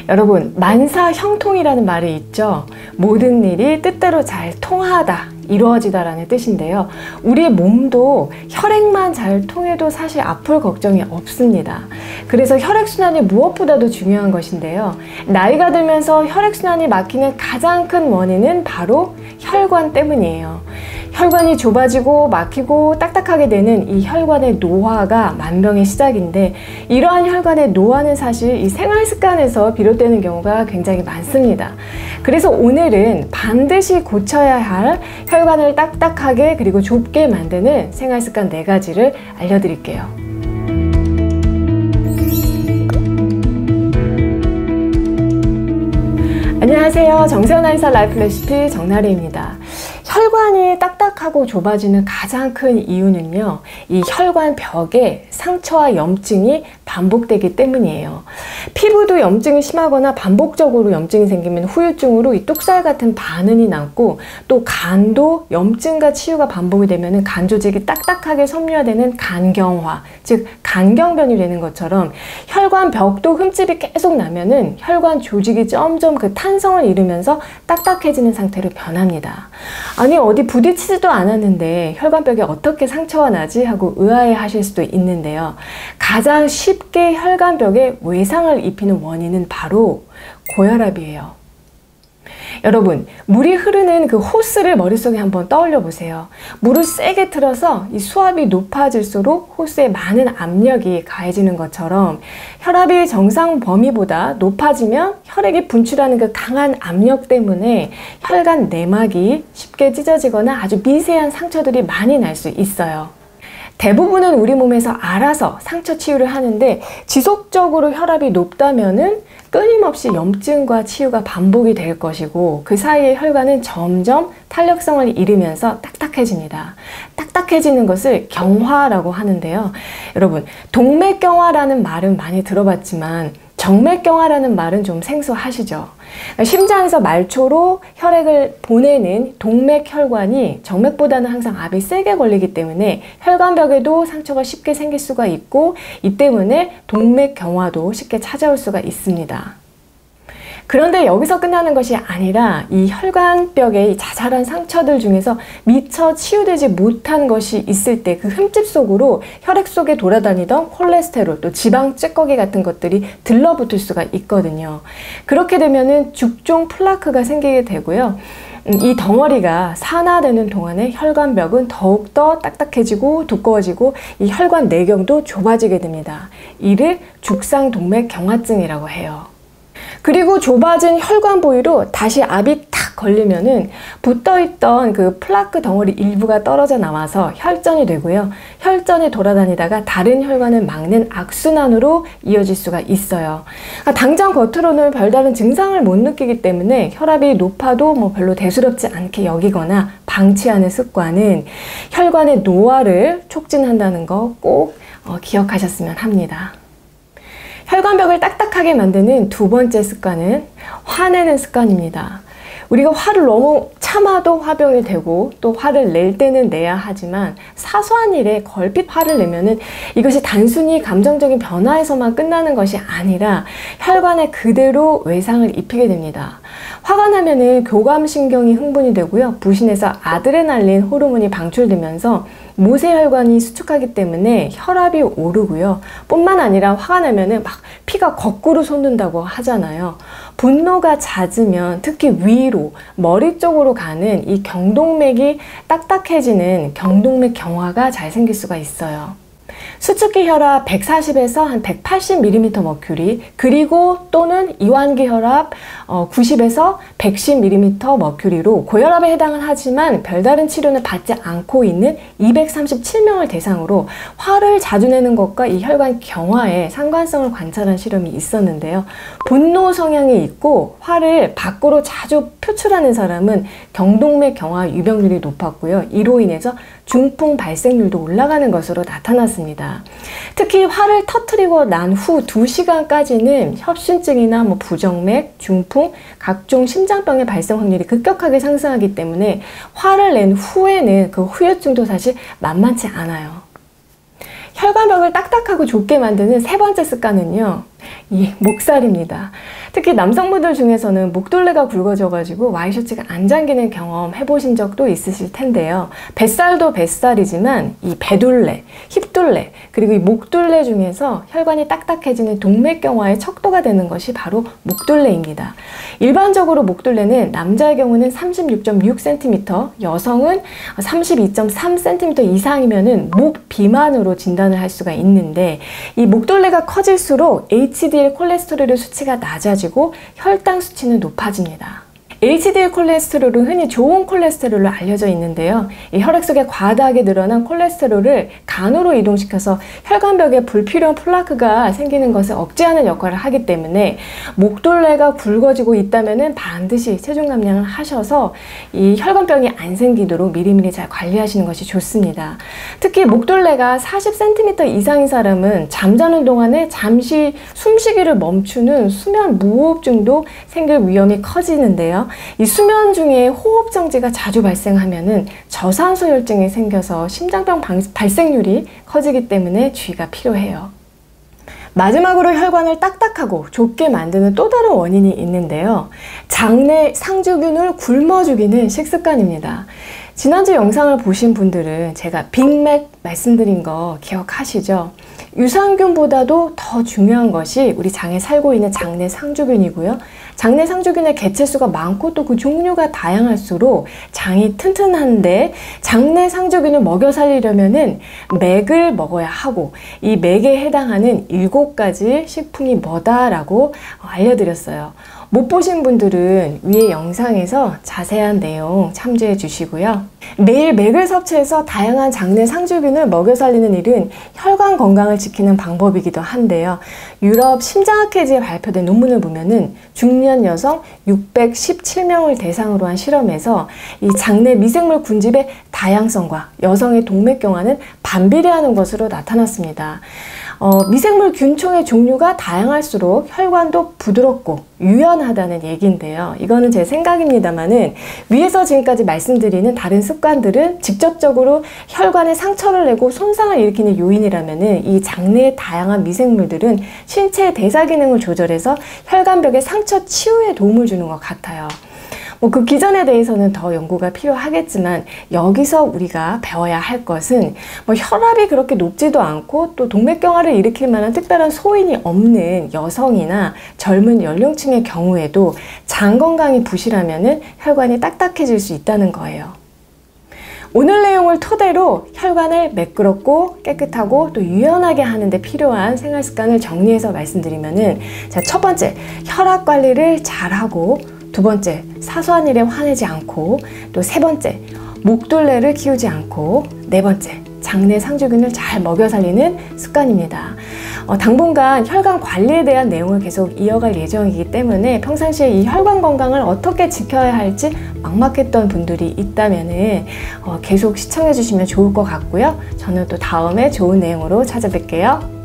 여러분, 만사형통이라는 말이 있죠. 모든 일이 뜻대로 잘 통하다, 이루어지다 라는 뜻인데요. 우리의 몸도 혈액만 잘 통해도 사실 아플 걱정이 없습니다. 그래서 혈액순환이 무엇보다도 중요한 것인데요. 나이가 들면서 혈액순환이 막히는 가장 큰 원인은 바로 혈관 때문이에요. 혈관이 좁아지고 막히고 딱딱하게 되는 이 혈관의 노화가 만병의 시작인데, 이러한 혈관의 노화는 사실 이 생활 습관에서 비롯되는 경우가 굉장히 많습니다. 그래서 오늘은 반드시 고쳐야 할 혈관을 딱딱하게 그리고 좁게 만드는 생활 습관 4가지를 알려드릴게요. 안녕하세요. 정세현 한의사 라이프 레시피 정나래입니다. 혈관이 딱딱하고 좁아지는 가장 큰 이유는요, 이 혈관 벽에 상처와 염증이 반복되기 때문이에요. 피부도 염증이 심하거나 반복적으로 염증이 생기면 후유증으로 이 뚝살 같은 반응이 남고, 또 간도 염증과 치유가 반복이 되면 간 조직이 딱딱하게 섬유화되는 간경화, 즉 간경변이 되는 것처럼 혈관 벽도 흠집이 계속 나면은 혈관 조직이 점점 그 탄성을 잃으면서 딱딱해지는 상태로 변합니다. 아니, 어디 부딪히지도 않았는데 혈관벽에 어떻게 상처가 나지? 하고 의아해 하실 수도 있는데요. 가장 쉽게 혈관벽에 외상을 입히는 원인은 바로 고혈압이에요. 여러분, 물이 흐르는 그 호스를 머릿속에 한번 떠올려 보세요. 물을 세게 틀어서 이 수압이 높아질수록 호스에 많은 압력이 가해지는 것처럼, 혈압이 정상 범위보다 높아지면 혈액이 분출하는 그 강한 압력 때문에 혈관 내막이 쉽게 찢어지거나 아주 미세한 상처들이 많이 날 수 있어요. 대부분은 우리 몸에서 알아서 상처 치유를 하는데, 지속적으로 혈압이 높다면은 끊임없이 염증과 치유가 반복이 될 것이고, 그 사이에 혈관은 점점 탄력성을 잃으면서 딱딱해집니다. 딱딱해지는 것을 경화라고 하는데요. 여러분, 동맥경화라는 말은 많이 들어봤지만 정맥경화라는 말은 좀 생소하시죠? 심장에서 말초로 혈액을 보내는 동맥혈관이 정맥보다는 항상 압이 세게 걸리기 때문에 혈관벽에도 상처가 쉽게 생길 수가 있고, 이 때문에 동맥경화도 쉽게 찾아올 수가 있습니다. 그런데 여기서 끝나는 것이 아니라 이 혈관벽의 자잘한 상처들 중에서 미처 치유되지 못한 것이 있을 때 그 흠집 속으로 혈액 속에 돌아다니던 콜레스테롤, 또 지방 찌꺼기 같은 것들이 들러붙을 수가 있거든요. 그렇게 되면은 죽종 플라크가 생기게 되고요. 이 덩어리가 산화되는 동안에 혈관벽은 더욱더 딱딱해지고 두꺼워지고 이 혈관 내경도 좁아지게 됩니다. 이를 죽상동맥경화증이라고 해요. 그리고 좁아진 혈관 부위로 다시 압이 탁 걸리면은 붙어있던 그 플라크 덩어리 일부가 떨어져 나와서 혈전이 되고요. 혈전이 돌아다니다가 다른 혈관을 막는 악순환으로 이어질 수가 있어요. 그러니까 당장 겉으로는 별다른 증상을 못 느끼기 때문에 혈압이 높아도 뭐 별로 대수롭지 않게 여기거나 방치하는 습관은 혈관의 노화를 촉진한다는 거 꼭 기억하셨으면 합니다. 혈관벽을 딱딱하게 만드는 2번째 습관은 화내는 습관입니다. 우리가 화를 너무 참아도 화병이 되고, 또 화를 낼 때는 내야 하지만 사소한 일에 걸핏 화를 내면은 이것이 단순히 감정적인 변화에서만 끝나는 것이 아니라 혈관에 그대로 외상을 입히게 됩니다. 화가 나면은 교감신경이 흥분이 되고요. 부신에서 아드레날린 호르몬이 방출되면서 모세혈관이 수축하기 때문에 혈압이 오르고요. 뿐만 아니라 화가 나면은 막 피가 거꾸로 솟는다고 하잖아요. 분노가 잦으면 특히 위로, 머리 쪽으로 가는 이 경동맥이 딱딱해지는 경동맥 경화가 잘 생길 수가 있어요. 수축기 혈압 140에서 한 180mm 머큐리, 그리고 또는 이완기 혈압 90에서 110mm 머큐리로 고혈압에 해당은 하지만 별다른 치료는 받지 않고 있는 237명을 대상으로 화를 자주 내는 것과 이 혈관 경화에 상관성을 관찰한 실험이 있었는데요. 분노 성향이 있고 화를 밖으로 자주 표출하는 사람은 경동맥 경화 유병률이 높았고요. 이로 인해서 중풍 발생률도 올라가는 것으로 나타났습니다. 특히 화를 터뜨리고 난 후 2시간까지는 협심증이나 부정맥, 중풍, 각종 심장병의 발생 확률이 급격하게 상승하기 때문에 화를 낸 후에는 그 후유증도 사실 만만치 않아요. 혈관벽을 딱딱하고 좁게 만드는 3번째 습관은요, 이 목살입니다. 특히 남성분들 중에서는 목둘레가 굵어져가지고 와이셔츠가 안 잠기는 경험 해보신 적도 있으실 텐데요. 뱃살도 뱃살이지만 이 배둘레, 힙둘레, 그리고 이 목둘레 중에서 혈관이 딱딱해지는 동맥경화의 척도가 되는 것이 바로 목둘레입니다. 일반적으로 목둘레는 남자의 경우는 36.6cm, 여성은 32.3cm 이상이면은 목 비만으로 진단을 할 수가 있는데, 이 목둘레가 커질수록 HDL 콜레스테롤의 수치가 낮아지고 혈당 수치는 높아집니다. HDL 콜레스테롤은 흔히 좋은 콜레스테롤로 알려져 있는데요. 이 혈액 속에 과다하게 늘어난 콜레스테롤을 간으로 이동시켜서 혈관벽에 불필요한 플라크가 생기는 것을 억제하는 역할을 하기 때문에 목둘레가 굵어지고 있다면 반드시 체중 감량을 하셔서 이 혈관병이 안 생기도록 미리미리 잘 관리하시는 것이 좋습니다. 특히 목둘레가 40cm 이상인 사람은 잠자는 동안에 잠시 숨쉬기를 멈추는 수면 무호흡증도 생길 위험이 커지는데요. 이 수면 중에 호흡 정지가 자주 발생하면은 저산소혈증이 생겨서 심장병 발생률이 커지기 때문에 주의가 필요해요. 마지막으로 혈관을 딱딱하고 좁게 만드는 또 다른 원인이 있는데요. 장내 상주균을 굶어 죽이는 식습관입니다. 지난주 영상을 보신 분들은 제가 빅맥 말씀드린 거 기억하시죠? 유산균보다도 더 중요한 것이 우리 장에 살고 있는 장내 상주균이고요. 장내 상주균의 개체수가 많고 또 그 종류가 다양할수록 장이 튼튼한데, 장내 상주균을 먹여 살리려면은 맥을 먹어야 하고, 이 맥에 해당하는 7가지 식품이 뭐다라고 알려드렸어요. 못 보신 분들은 위에 영상에서 자세한 내용 참조해 주시고요. 매일 맥을 섭취해서 다양한 장내 상주균을 먹여 살리는 일은 혈관 건강을 지키는 방법이기도 한데요. 유럽 심장학회지에 발표된 논문을 보면은 중년 여성 617명을 대상으로 한 실험에서 이 장내 미생물 군집의 다양성과 여성의 동맥경화는 반비례하는 것으로 나타났습니다. 미생물 균총의 종류가 다양할수록 혈관도 부드럽고 유연하다는 얘기인데요. 이거는 제 생각입니다만은, 위에서 지금까지 말씀드리는 다른 습관들은 직접적으로 혈관에 상처를 내고 손상을 일으키는 요인이라면은, 이 장내의 다양한 미생물들은 신체의 대사 기능을 조절해서 혈관벽의 상처 치유에 도움을 주는 것 같아요. 그 기전에 대해서는 더 연구가 필요하겠지만, 여기서 우리가 배워야 할 것은 혈압이 그렇게 높지도 않고 또 동맥경화를 일으킬 만한 특별한 소인이 없는 여성이나 젊은 연령층의 경우에도 장 건강이 부실하면은 혈관이 딱딱해질 수 있다는 거예요. 오늘 내용을 토대로 혈관을 매끄럽고 깨끗하고 또 유연하게 하는 데 필요한 생활 습관을 정리해서 말씀드리면은, 자, 첫 번째, 혈압 관리를 잘하고, 두 번째, 사소한 일에 화내지 않고, 또 세 번째, 목둘레를 키우지 않고, 네 번째, 장내 상주균을 잘 먹여 살리는 습관입니다. 당분간 혈관 관리에 대한 내용을 계속 이어갈 예정이기 때문에 평상시에 이 혈관 건강을 어떻게 지켜야 할지 막막했던 분들이 있다면 계속 시청해 주시면 좋을 것 같고요. 저는 또 다음에 좋은 내용으로 찾아뵐게요.